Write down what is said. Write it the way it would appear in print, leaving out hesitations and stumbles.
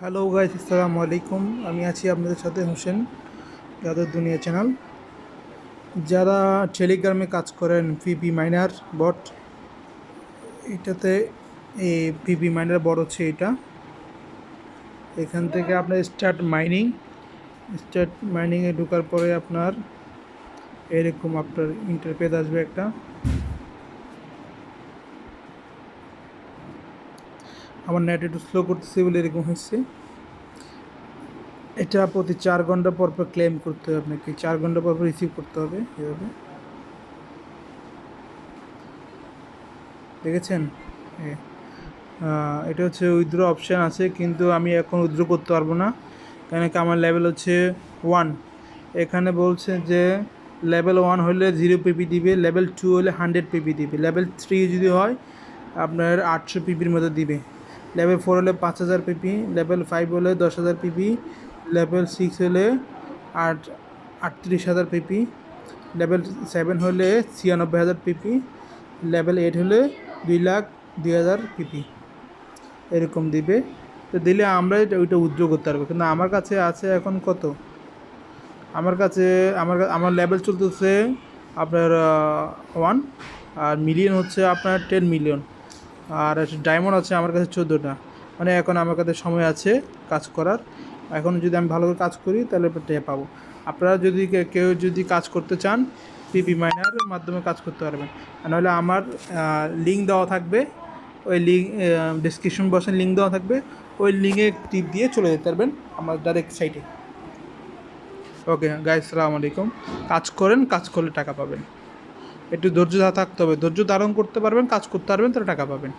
Hello guys, আসসালামু আলাইকুম। আমি আছি আপনাদের সাথে হোসেন, যাদের দুনিয়া চ্যানেল। যারা টেলিগ্রামে কাজ করেন পিপি মাইনার বট, এটাতে এই পিপি মাইনার বট হচ্ছে এটা। এখান থেকে আপনার স্টার্ট মাইনিংয়ে ঢোকার পরে আপনার এরকম আপনার ইন্টারফেস আসবে একটা। আমার নেট একটু স্লো করতেছে বলে এরকম হচ্ছে। এটা প্রতি 4 ঘন্টা পর পর ক্লেম করতে হবে, আপনাকে 4 ঘন্টা পর পর রিসিভ করতে হবে এভাবে। দেখেছেন? এটা হচ্ছে উইথড্র অপশান আছে, কিন্তু আমি এখন উইথড্র করতে পারবো না, কেন কি আমার লেভেল হচ্ছে 1। এখানে বলছে যে লেভেল 1 হলে 0 পিপি দিবে, লেভেল 2 হলে 100 পিপি দিবে, লেভেল 3 যদি হয় আপনার 800 পিপির মতো দিবে, লেভেল 4 হলে 5000 পিপি, লেভেল 5 হলে 10,000 পিপি, লেভেল 6 হলে 38,000 পিপি, লেভেল 7 হলে 96,000 পিপি, লেভেল 8 হলে 2,02,000 পিপি এরকম দিবে। তো দিলে আমরা ওইটা উইথড্র করতে পারবো। কিন্তু আমার কাছে আছে এখন কত, আমার কাছে আমার লেভেল চলতেছে আপনার 1, আর মিলিয়ন হচ্ছে আপনার 10 মিলিয়ন, আর ডায়মন্ড আছে আমার কাছে 14টা। মানে এখন আমার কাছে সময় আছে কাজ করার। এখন যদি আমি ভালো করে কাজ করি তাহলে টেয়া পাবো। আপনারা যদি কেউ যদি কাজ করতে চান, পিপি মাইনারের মাধ্যমে কাজ করতে পারবেন। আর নাহলে আমার লিঙ্ক দেওয়া থাকবে, ওই লিঙ্ক ডিসক্রিপশন বক্সে লিঙ্ক দেওয়া থাকবে, ওই লিঙ্কে টিপ দিয়ে চলে যেতে পারবেন আমার ডাইরেক্ট সাইটে। ওকে গাইস, আসসালামু আলাইকুম। কাজ করেন, কাজ করলে টাকা পাবেন। একটু ধৈর্য থাকতে হবে, ধৈর্য ধারণ করতে পারবেন, কাজ করতে পারবেন, তাহলে টাকা পাবেন।